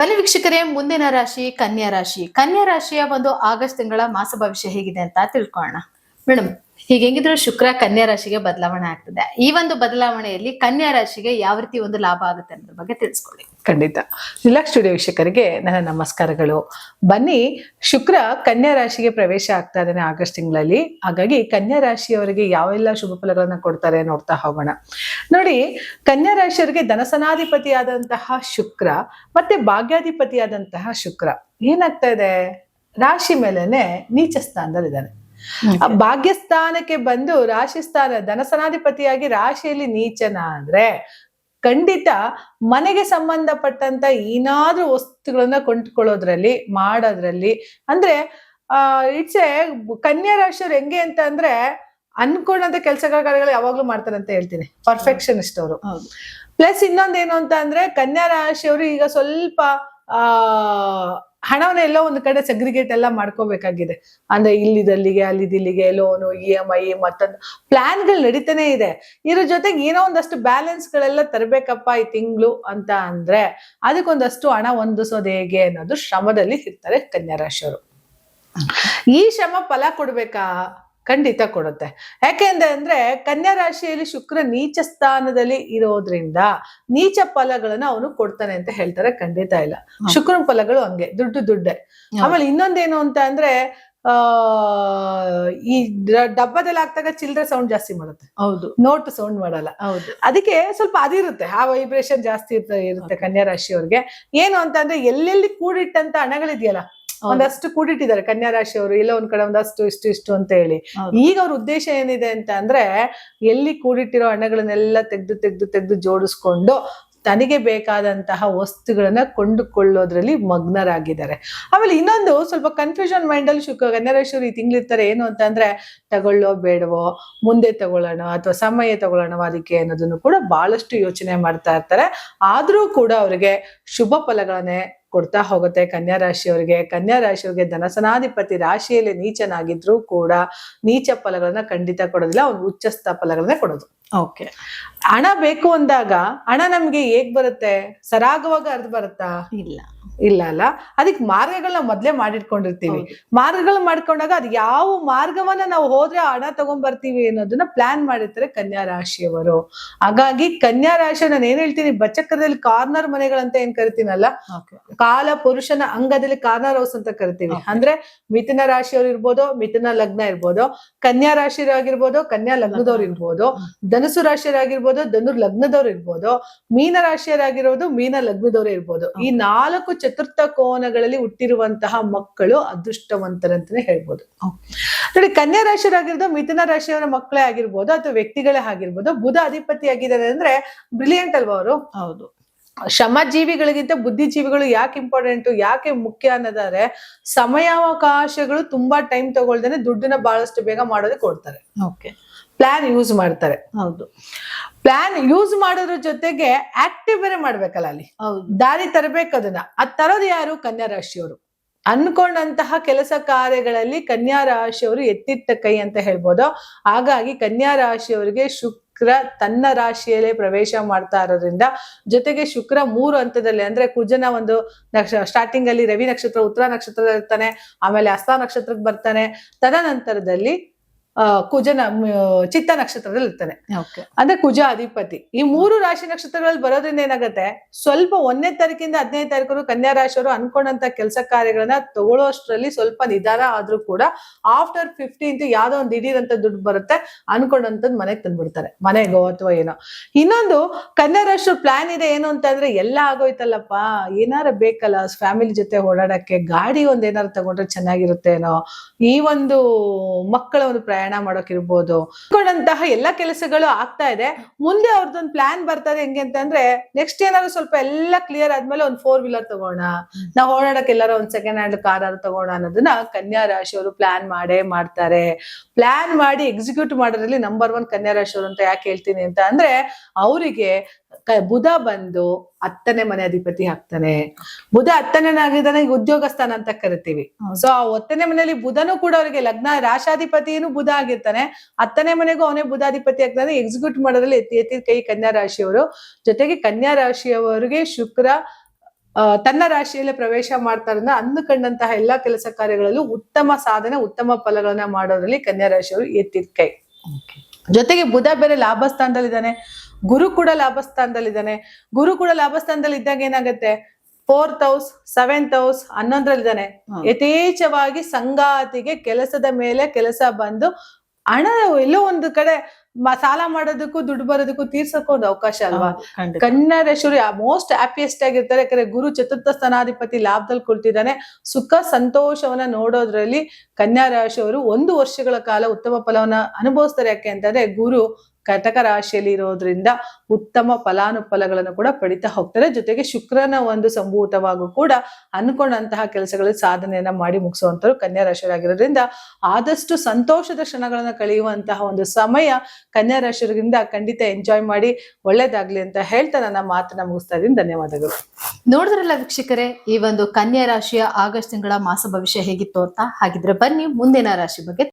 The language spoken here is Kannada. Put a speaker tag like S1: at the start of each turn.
S1: ಬನ್ನಿ ವೀಕ್ಷಕರೇ, ಮುಂದಿನ ರಾಶಿ ಕನ್ಯಾ ರಾಶಿ. ಕನ್ಯಾ ರಾಶಿಯ ಒಂದು ಆಗಸ್ಟ್ ತಿಂಗಳ ಮಾಸ ಭವಿಷ್ಯ ಹೇಗಿದೆ ಅಂತ ತಿಳ್ಕೊಳ್ಳೋಣ. ಮೇಡಮ್, ಈಗ ಹೆಂಗಿದ್ರು ಶುಕ್ರ ಕನ್ಯಾ ರಾಶಿಗೆ ಬದಲಾವಣೆ ಆಗ್ತದೆ. ಈ ಒಂದು ಬದಲಾವಣೆಯಲ್ಲಿ ಕನ್ಯಾ ರಾಶಿಗೆ ಯಾವ ರೀತಿ ಒಂದು ಲಾಭ ಆಗುತ್ತೆ ಅನ್ನೋದ್ರ ಬಗ್ಗೆ ತಿಳಿಸ್ಕೊಳ್ಳಿ.
S2: ಖಂಡಿತ. ರಿಲಾಕ್ಸ್ ಸ್ಟುಡಿಯೋ ವೀಕ್ಷಕರಿಗೆ ನನ್ನ ನಮಸ್ಕಾರಗಳು. ಬನ್ನಿ, ಶುಕ್ರ ಕನ್ಯಾ ರಾಶಿಗೆ ಪ್ರವೇಶ ಆಗ್ತಾ ಇದ್ದಾನೆ ಆಗಸ್ಟ್ ತಿಂಗಳಲ್ಲಿ. ಹಾಗಾಗಿ ಕನ್ಯಾ ರಾಶಿಯವರಿಗೆ ಯಾವೆಲ್ಲ ಶುಭ ಫಲಗಳನ್ನ ಕೊಡ್ತಾರೆ ನೋಡ್ತಾ ಹೋಗೋಣ. ನೋಡಿ, ಕನ್ಯಾ ರಾಶಿಯವರಿಗೆ ಧನಸನಾಧಿಪತಿಯಾದಂತಹ ಶುಕ್ರ ಮತ್ತೆ ಭಾಗ್ಯಾಧಿಪತಿಯಾದಂತಹ ಶುಕ್ರ ಏನಾಗ್ತಾ ಇದೆ, ರಾಶಿ ಮೇಲೆನೆ ನೀಚ ಸ್ಥಾನದಲ್ಲಿದ್ದಾನೆ. ಆ ಭಾಗ್ಯಸ್ಥಾನಕ್ಕೆ ಬಂದು ರಾಶಿ ಸ್ಥಾನ ಧನಸನಾಧಿಪತಿಯಾಗಿ ರಾಶಿಯಲ್ಲಿ ನೀಚನ ಅಂದ್ರೆ ಖಂಡಿತ ಮನೆಗೆ ಸಂಬಂಧಪಟ್ಟಂತ ಏನಾದ್ರೂ ವಸ್ತುಗಳನ್ನ ಕೊಂಡ್ಕೊಳ್ಳೋದ್ರಲ್ಲಿ ಮಾಡೋದ್ರಲ್ಲಿ ಅಂದ್ರೆ ಇಟ್ಸ್ ಎ ಕನ್ಯಾ ರಾಶಿಯವ್ರು ಹೆಂಗೆ ಅಂತ ಅಂದ್ರೆ ಅನ್ಕೊಂಡಂತ ಕೆಲಸ ಕಾರ್ಯಗಳು ಯಾವಾಗ್ಲೂ ಮಾಡ್ತಾರೆ ಅಂತ ಹೇಳ್ತೀನಿ. ಪರ್ಫೆಕ್ಷನಿಸ್ಟ್ ಅವರು. ಪ್ಲಸ್ ಇನ್ನೊಂದೇನು ಅಂತ ಅಂದ್ರೆ ಕನ್ಯಾ ರಾಶಿಯವರು ಈಗ ಸ್ವಲ್ಪ ಹಣವನ್ನ ಎಲ್ಲೋ ಒಂದು ಕಡೆ ಸೆಗ್ರಿಗೇಟ್ ಎಲ್ಲ ಮಾಡ್ಕೋಬೇಕಾಗಿದೆ. ಅಂದ್ರೆ ಇಲ್ಲಿದಲ್ಲಿಗೆ ಅಲ್ಲಿದಿಲ್ಲಿಗೆ ಲೋನು, EMI ಮತ್ತೊಂದು ಪ್ಲಾನ್ಗಳು ನಡೀತಾನೆ ಇದೆ. ಇದ್ರ ಜೊತೆಗೆ ಏನೋ ಒಂದಷ್ಟು ಬ್ಯಾಲೆನ್ಸ್ ಗಳೆಲ್ಲ ತರಬೇಕಪ್ಪ ಈ ತಿಂಗಳು ಅಂತ ಅಂದ್ರೆ ಅದಕ್ಕೊಂದಷ್ಟು ಹಣ ಹೊಂದಿಸೋದು ಹೇಗೆ ಅನ್ನೋದು ಶ್ರಮದಲ್ಲಿ ಇರ್ತಾರೆ ಕನ್ಯಾ ರಾಶಿಯವರು. ಈ ಶ್ರಮ ಫಲ ಕೊಡ್ಬೇಕಾ? ಖಂಡಿತ ಕೊಡುತ್ತೆ. ಯಾಕೆಂದ್ರೆ ಕನ್ಯಾ ರಾಶಿಯಲ್ಲಿ ಶುಕ್ರ ನೀಚ ಸ್ಥಾನದಲ್ಲಿ ಇರೋದ್ರಿಂದ ನೀಚ ಫಲಗಳನ್ನ ಅವನು ಕೊಡ್ತಾನೆ ಅಂತ ಹೇಳ್ತಾರೆ. ಖಂಡಿತ ಇಲ್ಲ. ಶುಕ್ರನ ಫಲಗಳು ಹಂಗೆ ದುಡ್ಡೇ. ಆಮೇಲೆ ಇನ್ನೊಂದೇನು ಅಂತ ಅಂದ್ರೆ ಈ ಡಬ್ಬದಲ್ಲಿ ಹಾಕ್ದಾಗ ಚಿಲ್ಲರೆ ಸೌಂಡ್ ಜಾಸ್ತಿ ಮಾಡುತ್ತೆ.
S1: ಹೌದು,
S2: ನೋಟ್ ಸೌಂಡ್ ಮಾಡಲ್ಲ.
S1: ಹೌದು.
S2: ಅದಕ್ಕೆ ಸ್ವಲ್ಪ ಅದಿರುತ್ತೆ, ಆ ವೈಬ್ರೇಷನ್ ಜಾಸ್ತಿ ಇರುತ್ತೆ ಕನ್ಯಾ ರಾಶಿಯವ್ರಿಗೆ. ಏನು ಅಂತ ಅಂದ್ರೆ ಎಲ್ಲೆಲ್ಲಿ ಕೂಡಿಟ್ಟಂತ ಹಣಗಳಿದೆಯಲ್ಲ, ಒಂದಷ್ಟು ಕೂಡಿಟ್ಟಿದ್ದಾರೆ ಕನ್ಯಾ ರಾಶಿಯವರು, ಇಲ್ಲ ಒಂದ್ ಕಡೆ ಒಂದಷ್ಟು ಇಷ್ಟು ಅಂತ ಹೇಳಿ. ಈಗ ಅವ್ರ ಉದ್ದೇಶ ಏನಿದೆ ಅಂತ ಅಂದ್ರೆ ಎಲ್ಲಿ ಕೂಡಿಟ್ಟಿರೋ ಹಣಗಳನ್ನೆಲ್ಲ ತೆಗೆದು ಜೋಡಿಸ್ಕೊಂಡು ತನಗೆ ಬೇಕಾದಂತಹ ವಸ್ತುಗಳನ್ನ ಕೊಂಡುಕೊಳ್ಳೋದ್ರಲ್ಲಿ ಮಗ್ನರಾಗಿದ್ದಾರೆ. ಆಮೇಲೆ ಇನ್ನೊಂದು ಸ್ವಲ್ಪ ಕನ್ಫ್ಯೂಷನ್ ಮೈಂಡ್ ಅಲ್ಲಿ ಕನ್ಯಾ ರಾಶಿಯವರು ಈ ತಿಂಗಳಿರ್ತಾರೆ. ಏನು ಅಂತ ಅಂದ್ರೆ ತಗೊಳ್ಳೋ ಬೇಡವೋ, ಮುಂದೆ ತಗೊಳ್ಳೋಣ ಅಥವಾ ಸಮಯ ತಗೊಳ್ಳೋಣ ಅದಕ್ಕೆ ಅನ್ನೋದನ್ನು ಕೂಡ ಬಹಳಷ್ಟು ಯೋಚನೆ ಮಾಡ್ತಾ ಇರ್ತಾರೆ. ಆದ್ರೂ ಕೂಡ ಅವರಿಗೆ ಶುಭ ಫಲಗಳನ್ನೇ ಕೊಡ್ತಾ ಹೋಗುತ್ತೆ ಕನ್ಯಾ ರಾಶಿಯವರಿಗೆ. ಕನ್ಯಾ ರಾಶಿಯವರಿಗೆ ಧನಸನಾಧಿಪತಿ ರಾಶಿಯಲ್ಲಿ ನೀಚನಾಗಿದ್ರು ಕೂಡ ನೀಚ ಫಲಗಳನ್ನ ಖಂಡಿತ ಕೊಡೋದಿಲ್ಲ, ಅವ್ನು ಉಚ್ಚಸ್ಥ ಫಲಗಳನ್ನೇ ಕೊಡೋದು.
S1: ಓಕೆ.
S2: ಹಣ ಬೇಕು ಅಂದಾಗ ಹಣ ನಮ್ಗೆ ಹೇಗ್ ಬರುತ್ತೆ? ಸರಾಗವಾಗ ಅರ್ಧ ಬರುತ್ತಾ? ಇಲ್ಲ ಅಲ್ಲ. ಅದಕ್ಕೆ ಮಾರ್ಗಗಳನ್ನ ಮೊದ್ಲೇ ಮಾಡಿಟ್ಕೊಂಡಿರ್ತೀವಿ. ಮಾರ್ಗಗಳನ್ನ ಮಾಡ್ಕೊಂಡಾಗ ಅದು ಯಾವ ಮಾರ್ಗವನ್ನ ನಾವು ಹೋದ್ರೆ ಹಣ ತಗೊಂಡ್ ಬರ್ತೀವಿ ಅನ್ನೋದನ್ನ ಪ್ಲಾನ್ ಮಾಡಿರ್ತಾರೆ ಕನ್ಯಾ ರಾಶಿಯವರು. ಹಾಗಾಗಿ ಕನ್ಯಾ ರಾಶಿ ನಾನು ಏನ್ ಹೇಳ್ತೀನಿ, ಬಚಕ್ರದಲ್ಲಿ ಕಾರ್ನರ್ ಮನೆಗಳಂತ ಏನ್ ಕರಿತೀನಲ್ಲ, ಕಾಲ ಪುರುಷನ ಅಂಗದಲ್ಲಿ ಕಾರ್ನರ್ ಹೌಸ್ ಅಂತ ಕರಿತೀವಿ. ಅಂದ್ರೆ ಮಿಥುನ ರಾಶಿಯವ್ರು ಇರ್ಬೋದು, ಮಿಥುನ ಲಗ್ನ ಇರ್ಬೋದು, ಕನ್ಯಾ ರಾಶಿಯರಾಗಿರ್ಬೋದು, ಕನ್ಯಾ ಲಗ್ನದವ್ರು ಇರ್ಬೋದು, ಧನುಸು ರಾಶಿಯರಾಗಿರ್ಬೋದು, ಧನುರ್ ಲಗ್ನದವ್ರು ಇರ್ಬೋದು, ಮೀನ ರಾಶಿಯರಾಗಿರೋದು ಮೀನ ಲಗ್ನದವ್ರು ಇರ್ಬೋದು. ಈ 4 ಚತುರ್ಥ ಕೋನಗಳಲ್ಲಿ ಹುಟ್ಟಿರುವಂತಹ ಮಕ್ಕಳು ಅದೃಷ್ಟವಂತರಂತಾನೆ ಹೇಳ್ಬೋದು. ನೋಡಿ, ಕನ್ಯಾ ರಾಶಿಯರಾಗಿರೋದು ಮಿಥುನ ರಾಶಿಯವರ ಮಕ್ಕಳೇ ಆಗಿರ್ಬೋದು ಅಥವಾ ವ್ಯಕ್ತಿಗಳೇ ಆಗಿರ್ಬೋದು. ಬುಧ ಅಧಿಪತಿ ಆಗಿದ್ದಾರೆ ಅಂದ್ರೆ ಬ್ರಿಲಿಯಂಟ್ ಅಲ್ವಾ ಅವರು?
S1: ಹೌದು.
S2: ಶ್ರಮಜೀವಿಗಳಿಗಿಂತ ಬುದ್ಧಿಜೀವಿಗಳು ಯಾಕೆ ಇಂಪಾರ್ಟೆಂಟ್, ಯಾಕೆ ಮುಖ್ಯ ಅನ್ನೋದಾದ್ರೆ ಸಮಯಾವಕಾಶಗಳು ತುಂಬಾ ಟೈಮ್ ತಗೊಳ್ದೇನೆ ದುಡ್ಡನ್ನ ಬಹಳಷ್ಟು ಬೇಗ ಮಾಡೋದಕ್ಕೆ ಕೊಡ್ತಾರೆ.
S1: ಓಕೆ.
S2: ಪ್ಲಾನ್ ಯೂಸ್ ಮಾಡ್ತಾರೆ.
S1: ಹೌದು.
S2: ಪ್ಲಾನ್ ಯೂಸ್ ಮಾಡೋದ್ರ ಜೊತೆಗೆ ಆಕ್ಟಿವ್ ಬೇರೆ ಮಾಡ್ಬೇಕಲ್ಲ, ಅಲ್ಲಿ ದಾರಿ ತರಬೇಕು. ಅದನ್ನ ತರೋದು ಯಾರು? ಕನ್ಯಾ ರಾಶಿಯವರು. ಅನ್ಕೊಂಡಂತಹ ಕೆಲಸ ಕಾರ್ಯಗಳಲ್ಲಿ ಕನ್ಯಾ ರಾಶಿಯವರು ಎತ್ತಿಟ್ಟ ಕೈ ಅಂತ ಹೇಳ್ಬೋದು. ಹಾಗಾಗಿ ಕನ್ಯಾ ರಾಶಿಯವರಿಗೆ ಶುಕ್ರ ತನ್ನ ರಾಶಿಯಲ್ಲೇ ಪ್ರವೇಶ ಮಾಡ್ತಾ ಇರೋದ್ರಿಂದ, ಜೊತೆಗೆ ಶುಕ್ರ 3 ಹಂತದಲ್ಲಿ ಅಂದ್ರೆ ಕುಜನ ಒಂದು ಸ್ಟಾರ್ಟಿಂಗ್ ಅಲ್ಲಿ ರವಿ ನಕ್ಷತ್ರ ಉತ್ತರ ನಕ್ಷತ್ರದಲ್ಲಿ ಇರ್ತಾನೆ, ಆಮೇಲೆ ಹಸ್ತ ನಕ್ಷತ್ರಕ್ಕೆ ಬರ್ತಾನೆ, ತದನಂತರದಲ್ಲಿ ಕುಜನ ಚಿತ್ತ ನಕ್ಷತ್ರದಲ್ಲಿ ಇರ್ತಾನೆ. ಅಂದ್ರೆ ಕುಜ ಅಧಿಪತಿ. ಈ 3 ರಾಶಿ ನಕ್ಷತ್ರಗಳಲ್ಲಿ ಬರೋದ್ರಿಂದ ಏನಾಗತ್ತೆ, ಸ್ವಲ್ಪ 1ನೇ ತಾರೀಕಿಂದ 15ನೇ ತಾರೀಕು ಕನ್ಯಾ ರಾಶಿಯವರು ಅನ್ಕೊಂಡಂತ ಕೆಲಸ ಕಾರ್ಯಗಳನ್ನ ತಗೊಳ್ಳೋಷ್ಟ್ರಲ್ಲಿ ಸ್ವಲ್ಪ ನಿಧಾನ ಆದ್ರೂ ಕೂಡ ಆಫ್ಟರ್ 15th ಯಾವ್ದೋ ಒಂದು ದಿಢೀರಂತ ದುಡ್ಡು ಬರುತ್ತೆ, ಅನ್ಕೊಂಡಂತದ್ ಮನೆಗೆ ತಂದ್ಬಿಡ್ತಾರೆ, ಮನೆಗೋ ಅಥವಾ ಏನೋ. ಇನ್ನೊಂದು ಕನ್ಯಾ ರಾಶಿಯವ್ರ ಪ್ಲಾನ್ ಇದೆ ಏನು ಅಂತ ಅಂದ್ರೆ, ಎಲ್ಲ ಆಗೋಯ್ತಲ್ಲಪ್ಪ, ಏನಾರ ಬೇಕಲ್ಲ ಫ್ಯಾಮಿಲಿ ಜೊತೆ ಓಡಾಡಕ್ಕೆ, ಗಾಡಿ ಒಂದ್ ಏನಾರು ತಗೊಂಡ್ರೆ ಚೆನ್ನಾಗಿರುತ್ತೇನೋ, ಈ ಒಂದು ಮಕ್ಕಳ ಒಂದು ಪ್ರಯಾಣ ಮಾಡೋಕಿರ್ಬೋದು, ಅನ್ಕೊಂಡಂತಹ ಎಲ್ಲ ಕೆಲಸಗಳು ಆಗ್ತಾ ಇದೆ. ಮುಂದೆ ಅವ್ರದ್ದೊಂದು ಪ್ಲಾನ್ ಬರ್ತದೆ ಹೆಂಗೆ ಅಂತಂದ್ರೆ, ನೆಕ್ಸ್ಟ್ ಏನಾದ್ರು ಸ್ವಲ್ಪ ಎಲ್ಲ ಕ್ಲಿಯರ್ ಆದ್ಮೇಲೆ ಒಂದು 4 ವೀಲರ್ ತಗೋಣ, ನಾವು ಓಡಾಡಕ್ಕೆ ಎಲ್ಲಾರು ಒಂದು ಸೆಕೆಂಡ್ ಹ್ಯಾಂಡ್ ಕಾರ್ ತಗೋಣ ಅನ್ನೋದನ್ನ ಕನ್ಯಾ ರಾಶಿಯವರು ಪ್ಲಾನ್ ಮಾಡ್ತಾರೆ. ಪ್ಲಾನ್ ಮಾಡಿ ಎಕ್ಸಿಕ್ಯೂಟ್ ಮಾಡೋದ್ರಲ್ಲಿ ನಂಬರ್ 1 ಕನ್ಯಾ ರಾಶಿಯವರು ಅಂತ ಯಾಕೆ ಹೇಳ್ತೀನಿ ಅಂತ ಅಂದ್ರೆ, ಅವರಿಗೆ ಬುಧ ಬಂದು 10ನೇ ಮನೆ ಅಧಿಪತಿ ಆಗ್ತಾನೆ. ಬುಧ 10ನೇನಾಗಿದ್ದಾನೆ, ಉದ್ಯೋಗ ಸ್ಥಾನ ಅಂತ ಕರಿತೀವಿ. ಸೊ ಆ 10ನೇ ಮನೆಯಲ್ಲಿ ಬುಧನು ಕೂಡ ಅವರಿಗೆ ಲಗ್ನ ರಾಶಾಧಿಪತಿಯನ್ನು ಬುಧ ಆಗಿರ್ತಾನೆ, 10ನೇ ಮನೆಗೂ ಅವನೇ ಬುಧಾಧಿಪತಿ ಆಗ್ತಾನೆ. ಎಕ್ಸಿಕ್ಯೂಟ್ ಮಾಡೋದ್ರಲ್ಲಿ ಎತ್ತಿ ಕೈ ಕನ್ಯಾ ರಾಶಿಯವರು. ಜೊತೆಗೆ ಕನ್ಯಾ ರಾಶಿಯವರಿಗೆ ಶುಕ್ರ ತನ್ನ ರಾಶಿಯಲ್ಲಿ ಪ್ರವೇಶ ಮಾಡ್ತಾರಿಂದ ಅಂದುಕೊಂಡಂತಹ ಎಲ್ಲಾ ಕೆಲಸ ಕಾರ್ಯಗಳಲ್ಲೂ ಉತ್ತಮ ಸಾಧನೆ, ಉತ್ತಮ ಫಲಗಳನ್ನ ಮಾಡೋದ್ರಲ್ಲಿ ಕನ್ಯಾ ರಾಶಿಯವರು ಎತ್ತಿದ ಕೈ. ಜೊತೆಗೆ ಬುಧ ಬೇರೆ ಲಾಭ ಸ್ಥಾನದಲ್ಲಿದ್ದಾನೆ, ಗುರು ಕೂಡ ಲಾಭ ಸ್ಥಾನದಲ್ಲಿದ್ದಾನೆ. ಗುರು ಕೂಡ ಲಾಭ ಸ್ಥಾನದಲ್ಲಿ ಇದ್ದಾಗ ಏನಾಗುತ್ತೆ, 4th ಹೌಸ್, 7th ಹೌಸ್ 11ರಲ್ಲಿದ್ದಾನೆ. ಯಥೇಚ್ಛವಾಗಿ ಸಂಗಾತಿಗೆ ಕೆಲಸದ ಮೇಲೆ ಕೆಲಸ ಬಂದು ಹಣ ಎಲ್ಲೋ ಒಂದು ಕಡೆ ಸಾಲ ಮಾಡೋದಕ್ಕೂ ದುಡ್ಡು ಬರೋದಕ್ಕೂ ತೀರ್ಸಕ್ಕೂ ಒಂದು ಅವಕಾಶ ಅಲ್ವಾ. ಕನ್ಯಾ ರಾಶಿಯವರು ಮೋಸ್ಟ್ ಹ್ಯಾಪಿಯೆಸ್ಟ್ ಆಗಿರ್ತಾರೆ. ಯಾಕಂದ್ರೆ ಗುರು ಚತುರ್ಥ ಸ್ಥಾನಾಧಿಪತಿ ಲಾಭದಲ್ಲಿ ಕುಳಿತಿದ್ದಾನೆ. ಸುಖ ಸಂತೋಷವನ್ನ ನೋಡೋದ್ರಲ್ಲಿ ಕನ್ಯಾ ರಾಶಿಯವರು 1 ವರ್ಷಗಳ ಕಾಲ ಉತ್ತಮ ಫಲವನ್ನ ಅನುಭವಿಸ್ತಾರೆ. ಯಾಕೆ ಅಂತಂದ್ರೆ ಗುರು ಕಟಕ ರಾಶಿಯಲ್ಲಿ ಇರೋದ್ರಿಂದ ಉತ್ತಮ ಫಲಾನುಫಲಗಳನ್ನು ಕೂಡ ಪಡಿತಾ ಹೋಗ್ತಾರೆ. ಜೊತೆಗೆ ಶುಕ್ರನ ಒಂದು ಸಂಭೂತವಾಗೂ ಕೂಡ ಅನ್ಕೊಂಡಂತಹ ಕೆಲಸಗಳಲ್ಲಿ ಸಾಧನೆಯನ್ನ ಮಾಡಿ ಮುಗಿಸುವಂತರು ಕನ್ಯಾ ರಾಶಿಯವರಾಗಿರೋದ್ರಿಂದ ಆದಷ್ಟು ಸಂತೋಷದ ಕ್ಷಣಗಳನ್ನ ಕಳೆಯುವಂತಹ ಒಂದು ಸಮಯ ಕನ್ಯಾ ರಾಶಿಯವರಿಂದ ಖಂಡಿತ ಎಂಜಾಯ್ ಮಾಡಿ ಒಳ್ಳೇದಾಗ್ಲಿ ಅಂತ ಹೇಳ್ತಾ ನನ್ನ ಮಾತನ್ನ ಮುಗಿಸ್ತಾ ಇದ್ದೀನಿ. ಧನ್ಯವಾದಗಳು.
S1: ನೋಡಿದ್ರಲ್ಲ ವೀಕ್ಷಕರೇ, ಈ ಒಂದು ಕನ್ಯಾ ರಾಶಿಯ ಆಗಸ್ಟ್ ತಿಂಗಳ ಮಾಸ ಭವಿಷ್ಯ ಹೇಗಿತ್ತು ಅಂತ. ಹಾಗಿದ್ರೆ ಬನ್ನಿ ಮುಂದಿನ ರಾಶಿ ಬಗ್ಗೆ